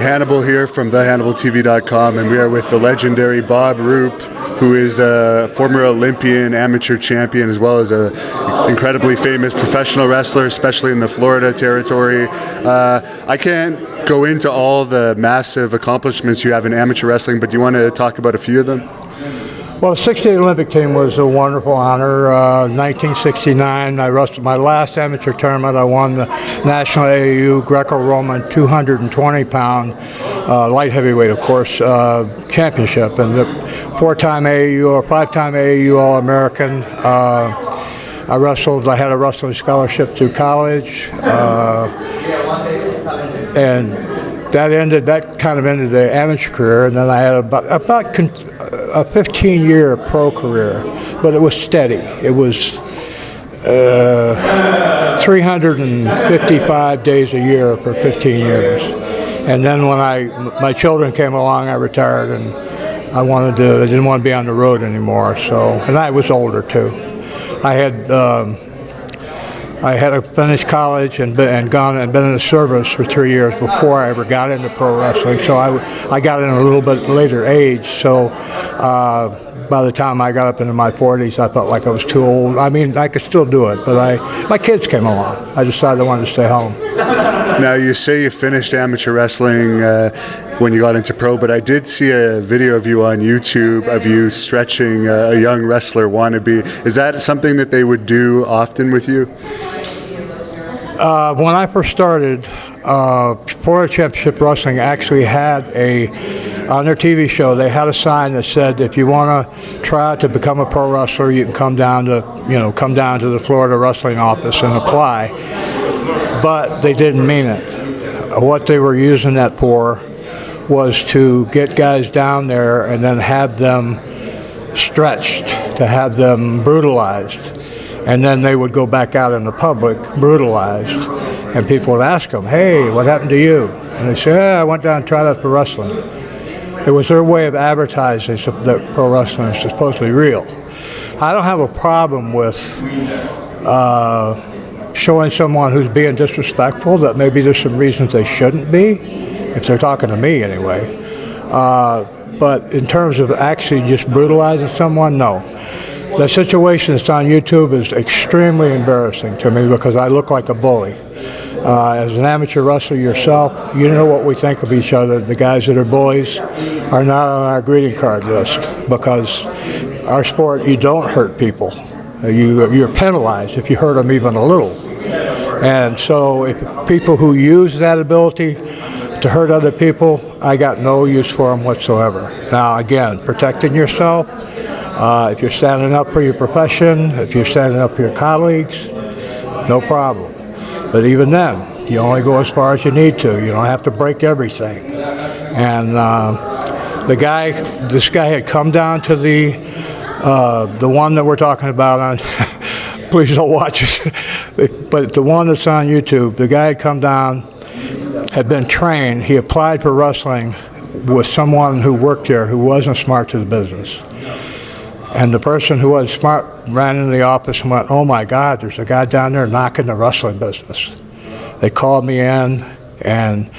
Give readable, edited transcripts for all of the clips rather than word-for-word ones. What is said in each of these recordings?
Hannibal here from thehannibaltv.com, and we are with the legendary Bob Roop, who is a former Olympian, amateur champion, as well as an incredibly famous professional wrestler, especially in the Florida territory. I can't go into all the massive accomplishments you have in amateur wrestling, but do you want to talk about a few of them? Well, the 68 Olympic team was a wonderful honor. 1969, I wrestled my last amateur tournament. I won the National AAU Greco-Roman 220-pound light heavyweight, of course, championship, and the four-time AAU or five-time AAU All-American. I had a wrestling scholarship through college, and that kind of ended the amateur career, and then I had about a 15-year pro career, but it was steady. It was 355 days a year for 15 years. And then when my children came along, I retired, and I didn't want to be on the road anymore. And I was older too. I had finished college and been in the service for 3 years before I ever got into pro wrestling. So I got in a little bit later age. So by the time I got up into my 40s, I felt like I was too old. I mean, I could still do it, but my kids came along. I decided I wanted to stay home. Now, you say you finished amateur wrestling when you got into pro, but I did see a video of you on YouTube of you stretching a young wrestler, Wannabee. Is that something that they would do often with you? When I first started, Florida Championship Wrestling actually had on their TV show, they had a sign that said, if you want to try to become a pro wrestler, you can come down to the Florida Wrestling office and apply. But they didn't mean it. What they were using that for was to get guys down there and then have them stretched, to have them brutalized. And then they would go back out in the public, brutalized, and people would ask them, hey, what happened to you? And they say, I went down and tried out for wrestling. It was their way of advertising that pro wrestling is supposedly real. I don't have a problem with showing someone who's being disrespectful that maybe there's some reasons they shouldn't be, if they're talking to me anyway. But in terms of actually just brutalizing someone, no. The situation that's on YouTube is extremely embarrassing to me because I look like a bully. As an amateur wrestler yourself, you know what we think of each other. The guys that are bullies are not on our greeting card list because our sport, you don't hurt people. You're penalized if you hurt them even a little. And so if people who use that ability to hurt other people, I got no use for them whatsoever. Now, again, protecting yourself, if you're standing up for your profession, if you're standing up for your colleagues, no problem. But even then, you only go as far as you need to. You don't have to break everything. And this guy had come down to the one that we're talking about on, please don't watch it, but the one that's on YouTube, the guy had come down, had been trained. He applied for wrestling with someone who worked there who wasn't smart to the business. And the person who was smart ran into the office and went, oh my God, there's a guy down there knocking the wrestling business. They called me in and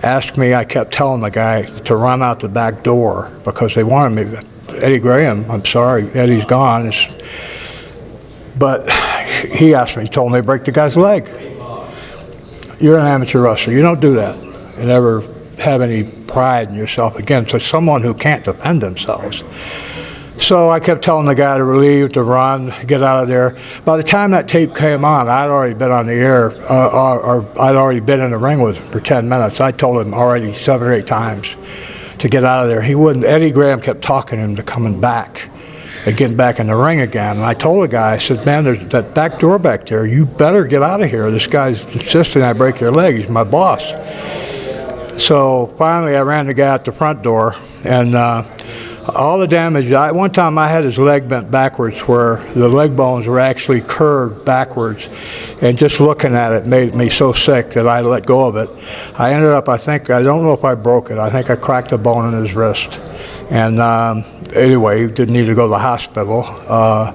asked me, I kept telling the guy to run out the back door because they wanted me. Eddie Graham, I'm sorry, Eddie's gone. But he asked me, he told me to break the guy's leg. You're an amateur wrestler, you don't do that. You never have any pride in yourself against someone who can't defend themselves. So I kept telling the guy to relieve, to run, get out of there. By the time that tape came on, I'd already been on the air, or I'd already been in the ring with him for 10 minutes. I told him already 7 or 8 times to get out of there. He wouldn't. Eddie Graham kept talking to him to coming back and getting back in the ring again. And I told the guy, I said, man, there's that back door back there. You better get out of here. This guy's insisting I break your leg. He's my boss. So finally I ran the guy out the front door, and all the damage, one time I had his leg bent backwards where the leg bones were actually curved backwards, and just looking at it made me so sick that I let go of it. I ended up, I don't know if I broke it, I think I cracked a bone in his wrist. And anyway, he didn't need to go to the hospital. I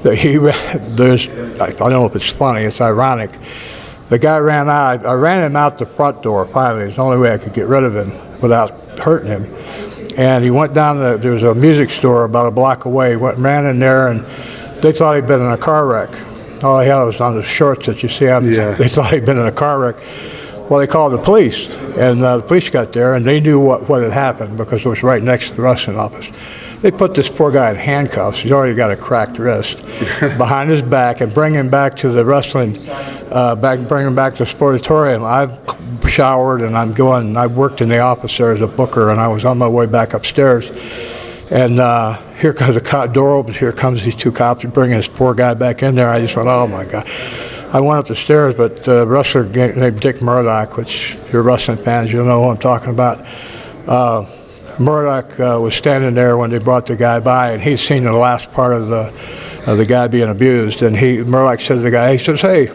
don't know if it's funny, it's ironic. The guy ran out, I ran him out the front door finally, it's the only way I could get rid of him. without hurting him. And he went down, there was a music store about a block away. He ran in there, and they thought he'd been in a car wreck. All he had was on the shorts that you see on. Yeah. They thought he'd been in a car wreck. Well, they called the police, and the police got there, and they knew what had happened because it was right next to the wrestling office. They put this poor guy in handcuffs. He's already got a cracked wrist behind his back, and bring him back to the wrestling, bring him back to the sportatorium. I've showered, and I worked in the office there as a booker, and I was on my way back upstairs. And here comes the door opens. Here comes these two cops bringing this poor guy back in there. I just went, oh my God. I went up the stairs, but a wrestler named Dick Murdoch, which if you're wrestling fans, you'll know who I'm talking about. Murdoch was standing there when they brought the guy by, and he'd seen the last part of the guy being abused. And Murdoch said to the guy, he says, "Hey,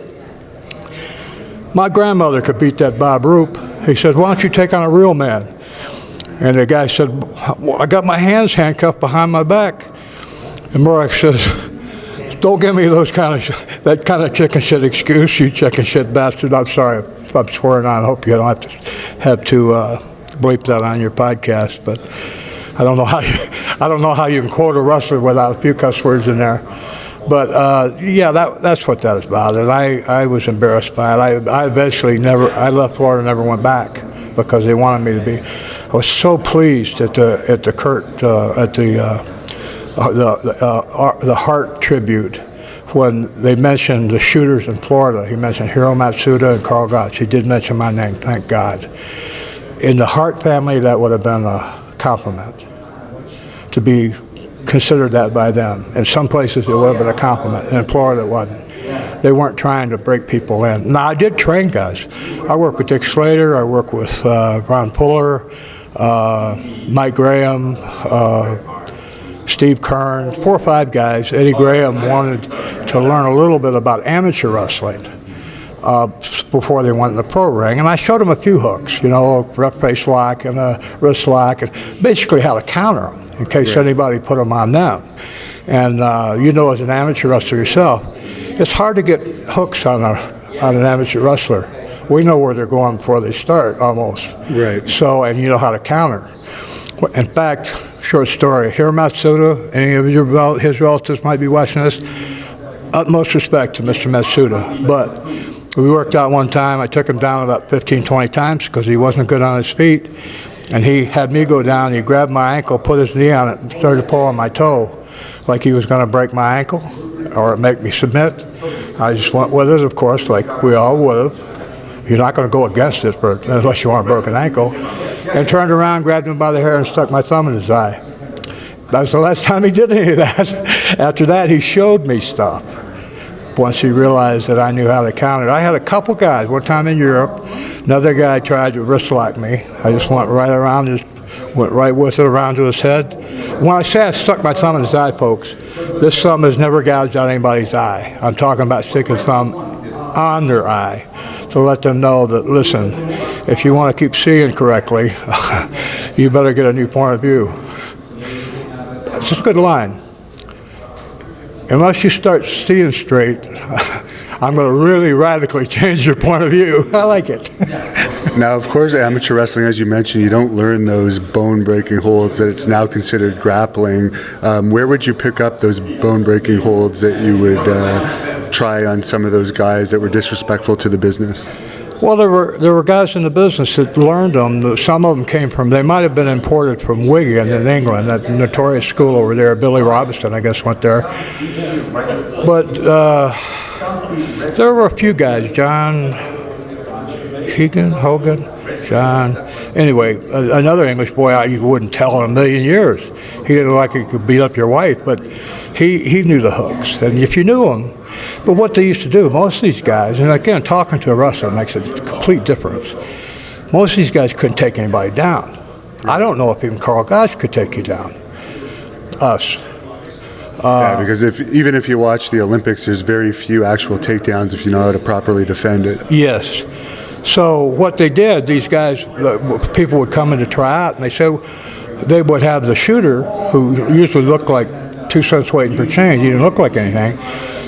my grandmother could beat that Bob Roop." He said, "Why don't you take on a real man?" And the guy said, "Well, I got my hands handcuffed behind my back." And Murdoch says, "Don't give me that kind of chicken shit excuse, you chicken shit bastard." I'm sorry if I'm swearing on. I hope you don't have to bleep that on your podcast. But I don't know how you can quote a wrestler without a few cuss words in there. But yeah, that's what that is about. And I was embarrassed by it. I eventually I left Florida and never went back because they wanted me to be. I was so pleased at the Hart tribute when they mentioned the shooters in Florida. He mentioned Hiro Matsuda and Carl Gotch. He did mention my name, thank God. In the Hart family, that would have been a compliment to be considered that by them. In some places, it would have been a compliment. And in Florida, it wasn't. They weren't trying to break people in. Now, I did train guys. I worked with Dick Slater. I worked with Ron Puller, Mike Graham, Steve Kern, 4 or 5 guys. Eddie Graham wanted to learn a little bit about amateur wrestling before they went in the pro ring. And I showed them a few hooks, a rep face lock and a wrist lock, and basically how to counter them in case anybody put them on them. And as an amateur wrestler yourself, it's hard to get hooks on an amateur wrestler. We know where they're going before they start, almost. Right. So, and you know how to counter. In fact, short story, Hiro Matsuda, any of his relatives might be watching this, utmost respect to Mr. Matsuda. But we worked out one time. I took him down about 15, 20 times because he wasn't good on his feet. And he had me go down. He grabbed my ankle, put his knee on it, and started pulling my toe like he was going to break my ankle or make me submit. I just went with it, of course, like we all would have. You're not going to go against this unless you want a broken ankle. And turned around, grabbed him by the hair, and stuck my thumb in his eye. That was the last time he did any of that. After that, he showed me stuff. Once he realized that I knew how to counter. I had a couple guys, one time in Europe, another guy tried to wrist lock me. I just went right around, went right with it around to his head. When I say I stuck my thumb in his eye, folks, this thumb has never gouged out anybody's eye. I'm talking about sticking thumb on their eye to let them know that, listen, if you want to keep seeing correctly, you better get a new point of view. It's a good line. Unless you start seeing straight, I'm going to really radically change your point of view. I like it. Now, of course, amateur wrestling, as you mentioned, you don't learn those bone-breaking holds that it's now considered grappling. Where would you pick up those bone-breaking holds that you would try on some of those guys that were disrespectful to the business? Well, there were guys in the business that learned them. Some of them they might have been imported from Wigan in England, that notorious school over there. Billy Robinson, I guess, went there. But there were a few guys, John Hogan, John. Anyway, another English boy you wouldn't tell in a million years. He didn't look like he could beat up your wife, but he knew the hooks. And if you knew them, but what they used to do, most of these guys, and again, talking to a wrestler makes a complete difference. Most of these guys couldn't take anybody down. I don't know if even Carl Gotch could take you down. Us. Yeah, because even if you watch the Olympics, there's very few actual takedowns if you know how to properly defend it. Yes. So what they did, these guys, people would come in to try out, and they would have the shooter, who usually looked like 2 cents waiting for change. He didn't look like anything.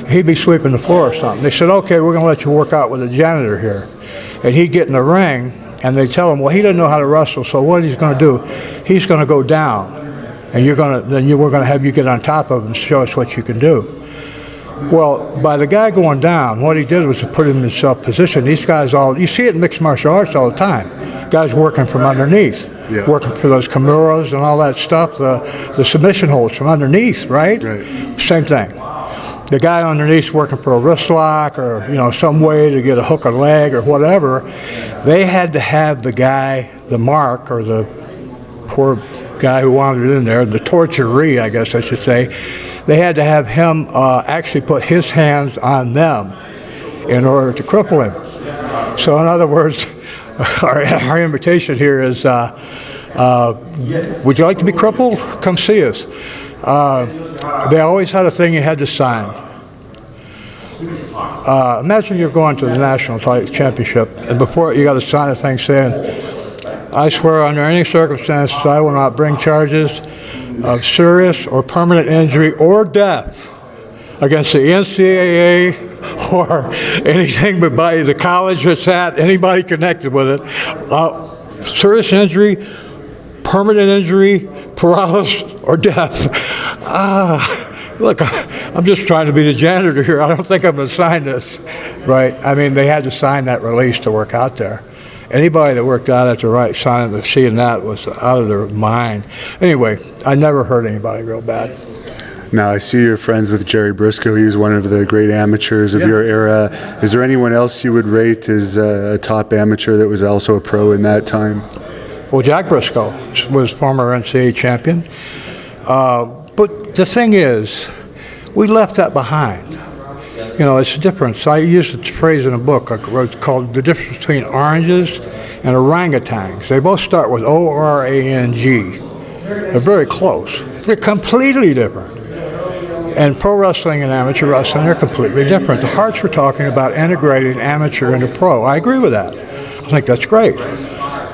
He'd be sweeping the floor or something. They said, okay, we're going to let you work out with the janitor here. And he'd get in the ring, and they tell him, well, he doesn't know how to wrestle, so what he's going to do, he's going to go down, and we're going to have you get on top of him and show us what you can do. Well, by the guy going down, what he did was to put him in self-position. These guys you see it in mixed martial arts all the time. Guys working from underneath, working for those kimuras and all that stuff, the submission holds from underneath, right? Same thing. The guy underneath working for a wrist lock or, some way to get a hook or leg or whatever. They had to have the guy, the mark, or the poor guy who wandered in there, the torturee, I guess I should say, they had to have him actually put his hands on them in order to cripple him. So in other words, our invitation here is, would you like to be crippled? Come see us. They always had a thing you had to sign. Imagine you're going to the national championship, and before you got to sign a thing saying, I swear under any circumstances I will not bring charges of serious or permanent injury or death against the NCAA or anything but by the college it's at, anybody connected with it. Serious injury, permanent injury, paralysis, or death. Look, I'm just trying to be the janitor here. I don't think I'm going to sign this, right? I mean, they had to sign that release to work out there. Anybody that worked out at the right sign, seeing that was out of their mind. Anyway, I never hurt anybody real bad. Now, I see you're friends with Jerry Briscoe. He was one of the great amateurs of your era. Is there anyone else you would rate as a top amateur that was also a pro in that time? Well, Jack Briscoe was former NCAA champion. But the thing is, we left that behind. It's a difference. I used the phrase in a book called The Difference Between Oranges and Orangutans. They both start with O-R-A-N-G. They're very close. They're completely different. And pro wrestling and amateur wrestling are completely different. The Harts were talking about integrating amateur into pro. I agree with that. I think that's great.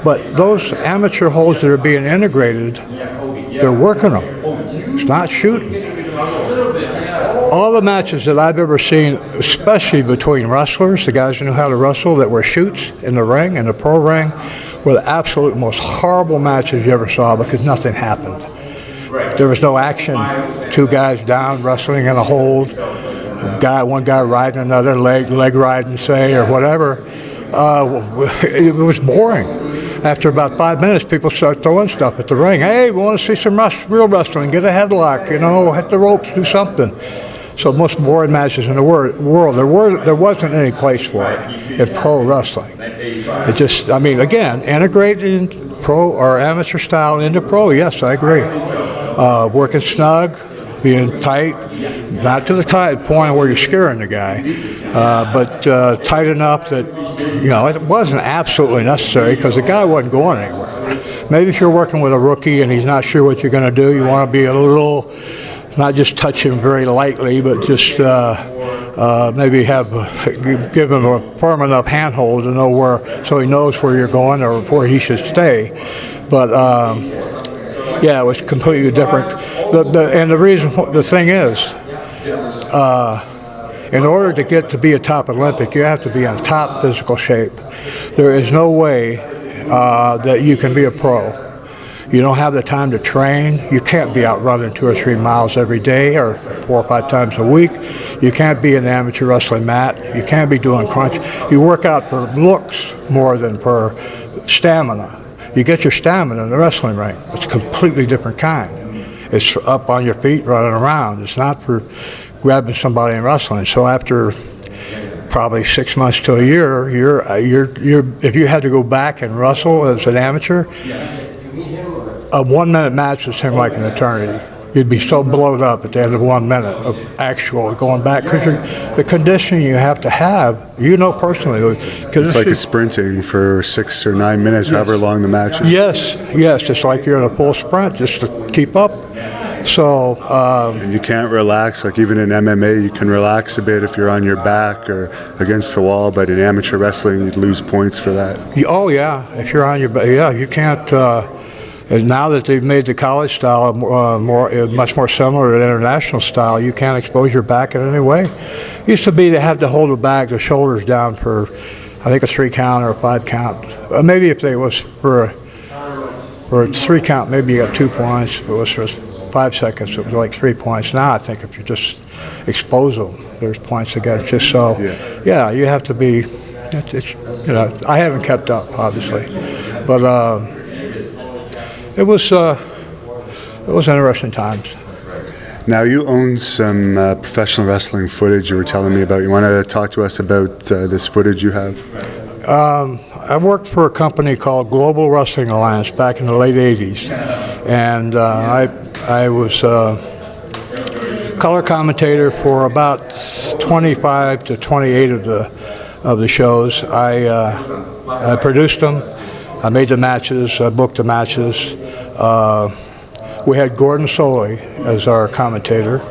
But those amateur holds that are being integrated, they're working them. It's not shooting. All the matches that I've ever seen, especially between wrestlers, the guys who knew how to wrestle, that were shoots in the ring, in the pro ring, were the absolute most horrible matches you ever saw because nothing happened. There was no action. Two guys down wrestling in a hold, one guy riding another, leg riding, say, or whatever. It was boring. After about 5 minutes, people start throwing stuff at the ring. Hey, we want to see some real wrestling. Get a headlock, hit the ropes, do something. So most boring matches in the world, there wasn't any place for it in pro wrestling. It just, again, integrating pro or amateur style into pro, yes, I agree. Working snug, being tight, not to the tight point where you're scaring the guy, but tight enough that, it wasn't absolutely necessary because the guy wasn't going anywhere. Maybe if you're working with a rookie and he's not sure what you're going to do, you want to be a little, not just touch him very lightly, but just maybe give him a firm enough handhold to know where, so he knows where you're going or where he should stay. But it was completely different. The thing is, in order to get to be a top Olympic, you have to be in top physical shape. There is no way that you can be a pro. You don't have the time to train. You can't be out running 2 or 3 miles every day or 4 or 5 times a week. You can't be in the amateur wrestling mat. You can't be doing crunch. You work out for looks more than for stamina. You get your stamina in the wrestling ring. It's a completely different kind. It's up on your feet running around. It's not for grabbing somebody and wrestling. So after probably 6 months to a year, if you had to go back and wrestle as an amateur, a 1 minute match would seem like an eternity. You'd be so blown up at the end of 1 minute of actual going back because the conditioning you have to have, personally. It's like a sprinting for 6 or 9 minutes, however long the match is. Yes, it's like you're in a full sprint just to keep up. So and you can't relax. Like even in MMA, you can relax a bit if you're on your back or against the wall. But in amateur wrestling, you'd lose points for that. If you're on your back, you can't. And now that they've made the college style much more similar to the international style, you can't expose your back in any way. It used to be they had to hold the shoulders down for I think a 3 count or a 5 count. Maybe if it was for a 3 count, maybe you got 2 points. If it was for 5 seconds, it was like 3 points. Now I think if you just expose them, there's points against you. So, yeah, you have to be. I haven't kept up, obviously, but it was interesting times. Now, you own some professional wrestling footage you were telling me about. You want to talk to us about this footage you have? I worked for a company called Global Wrestling Alliance back in the late 80s, and I was color commentator for about 25 to 28 of the shows. I produced them, I made the matches, I booked the matches. We had Gordon Soley as our commentator,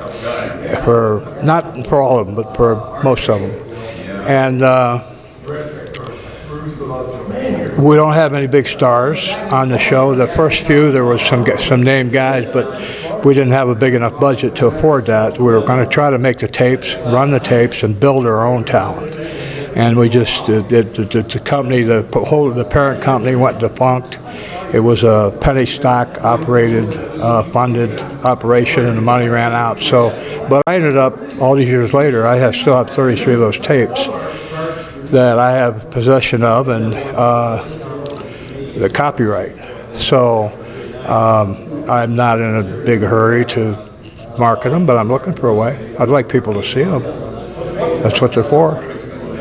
not for all of them, but for most of them. And we don't have any big stars on the show. The first few, there was some named guys, but we didn't have a big enough budget to afford that. We were going to try to make the tapes, run the tapes, and build our own talent. And we just, the company, the parent company went defunct. It was a penny stock operated, funded operation, and the money ran out. So, but I ended up, all these years later, still have 33 of those tapes that I have possession of, and the copyright. So I'm not in a big hurry to market them, but I'm looking for a way. I'd like people to see them. That's what they're for.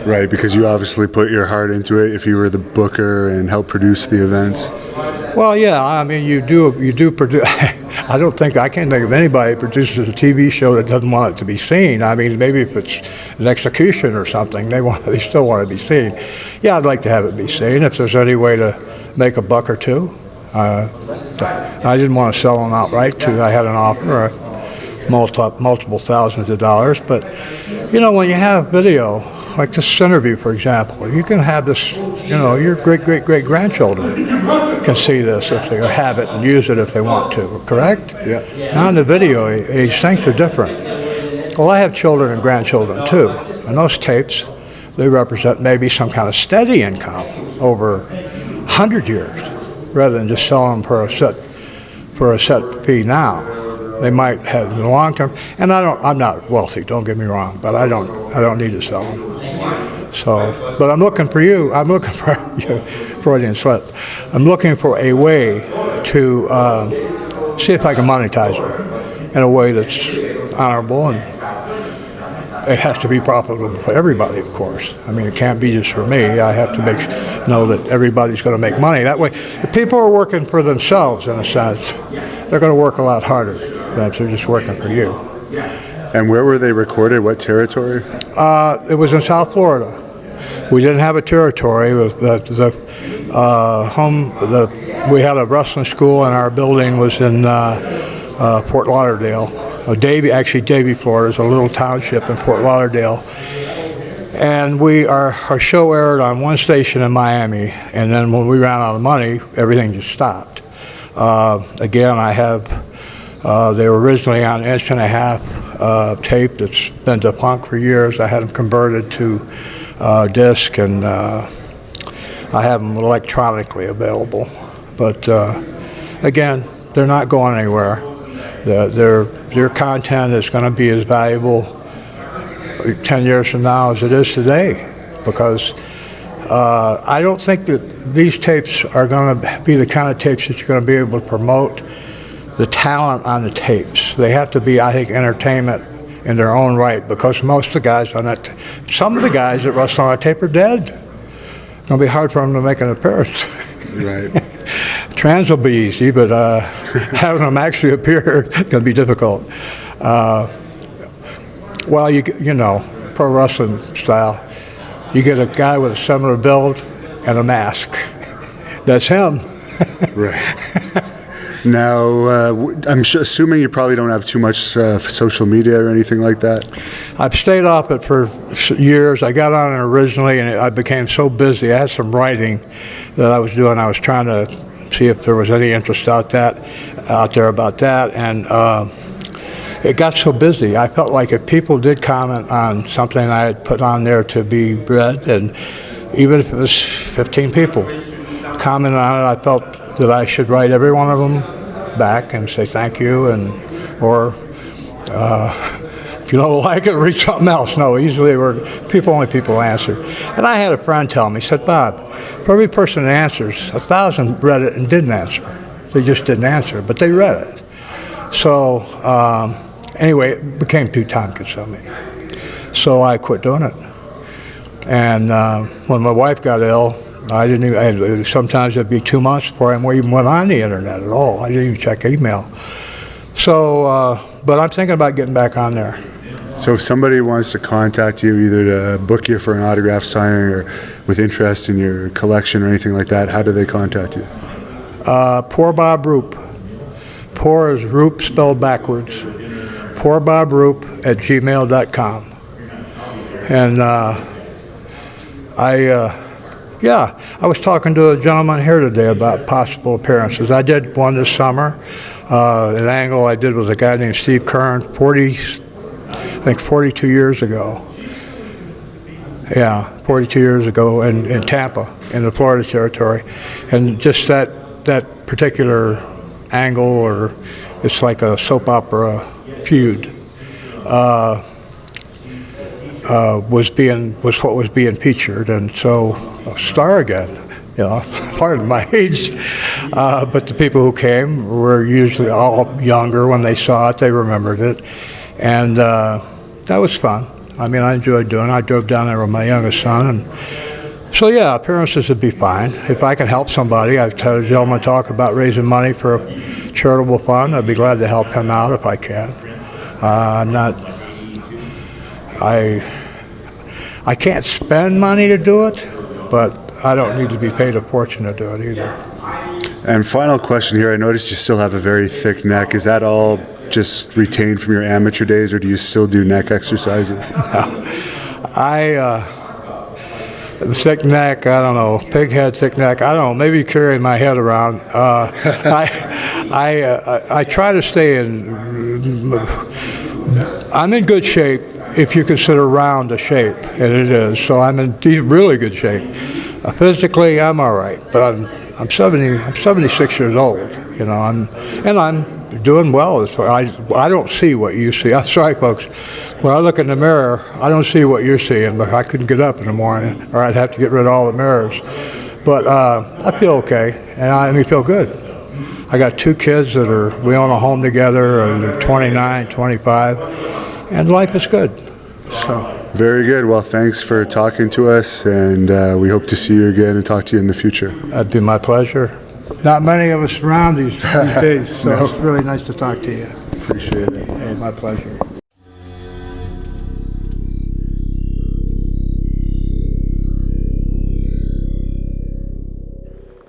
Right, because you obviously put your heart into it if you were the booker and helped produce the events. Well, yeah, I mean, you do produce. I can't think of anybody who produces a TV show that doesn't want it to be seen. I mean, maybe if it's an execution or something, they still want to be seen. Yeah, I'd like to have it be seen if there's any way to make a buck or two. I didn't want to sell them outright. I had an offer, multiple thousands of dollars. But, when you have video, like this interview, for example, you can have this, your great-great-great-grandchildren can see this if they have it and use it if they want to, correct? Yeah. Now in the video age, things are different. Well, I have children and grandchildren too, and those tapes, they represent maybe some kind of steady income over 100 years, rather than just selling them for a set fee now. They might have in the long term, and I'm not wealthy, don't get me wrong, but I don't need to sell them. So, but I'm looking for you. I'm looking for Freudian slip. I'm looking for a way to see if I can monetize them in a way that's honorable, and it has to be profitable for everybody, of course. I mean, it can't be just for me. I have to know that everybody's going to make money. That way, if people are working for themselves, in a sense, they're going to work a lot harder than if they're just working for you. And where were they recorded? What territory? It was in South Florida. We didn't have a territory. We had a wrestling school, and our building was in Fort Lauderdale. Davie, Florida is a little township in Fort Lauderdale. And our show aired on one station in Miami, and then when we ran out of money, everything just stopped. Again, I have, they were originally on 1.5-inch tape that's been defunct for years. I had them converted to disc, and I have them electronically available. But again, they're not going anywhere. Their content is going to be as valuable 10 years from now as it is today, because I don't think that these tapes are going to be the kind of tapes that you're going to be able to promote the talent on the tapes. They have to be, I think, entertainment in their own right, because most of the guys on that, some of the guys that wrestle on that tape are dead. It's going to be hard for them to make an appearance. Right. Trans will be easy, but having them actually appear is going to be difficult. Well, you know, pro wrestling style, you get a guy with a similar build and a mask. That's him. Right. Now, I'm assuming you probably don't have too much social media or anything like that? I've stayed off it for years. I got on it originally, and I became so busy. I had some writing that I was doing. I was trying to see if there was any interest out there about that, and it got so busy. I felt like if people did comment on something I had put on there to be read, and even if it was 15 people commented on it, I felt that I should write every one of them back and say thank you, or if you don't like it, read something else. No, usually only people answer. And I had a friend tell me, he said, Bob, for every person that answers, 1,000 read it and didn't answer. They just didn't answer, but they read it. So anyway, it became too time consuming. So I quit doing it. And when my wife got ill, sometimes it'd be 2 months before I even went on the internet at all. I didn't even check email. So, but I'm thinking about getting back on there. So if somebody wants to contact you, either to book you for an autograph signing or with interest in your collection or anything like that, how do they contact you? Poor Bob Roop. Poor is Roop spelled backwards. Poor Bob Roop at gmail.com. And I was talking to a gentleman here today about possible appearances. I did one this summer. An angle I did with a guy named Steve Kern, 42 years ago. Yeah, 42 years ago in Tampa, in the Florida territory. And just that particular angle, or it's like a soap opera feud, was what was being featured. And so, star again, pardon my age, but the people who came were usually all younger. When they saw it, they remembered it. And that was fun. I mean, I enjoyed doing it. I drove down there with my youngest son. And so, yeah, appearances would be fine. If I can help somebody, I've had a gentleman talk about raising money for a charitable fund. I'd be glad to help him out if I can. I can't spend money to do it, but I don't need to be paid a fortune to do it either. And final question here, I noticed you still have a very thick neck. Is that all just retained from your amateur days, or do you still do neck exercises? Thick neck, I don't know. Pig head, thick neck, I don't know. Maybe carrying my head around. I try to stay I'm in good shape if you consider round a shape, and it is. So I'm in really good shape. Physically, I'm all right, but I'm 76 years old. I'm doing well. I don't see what you see. I'm sorry, folks. When I look in the mirror, I don't see what you're seeing. But I couldn't get up in the morning, or I'd have to get rid of all the mirrors. But I feel okay, and I feel good. I got 2 kids we own a home together, and they're 29, 25, and life is good. So. Very good. Well, thanks for talking to us, and we hope to see you again and talk to you in the future. That'd be my pleasure. Not many of us around these days, so It's really nice to talk to you. Appreciate it. Hey, my pleasure.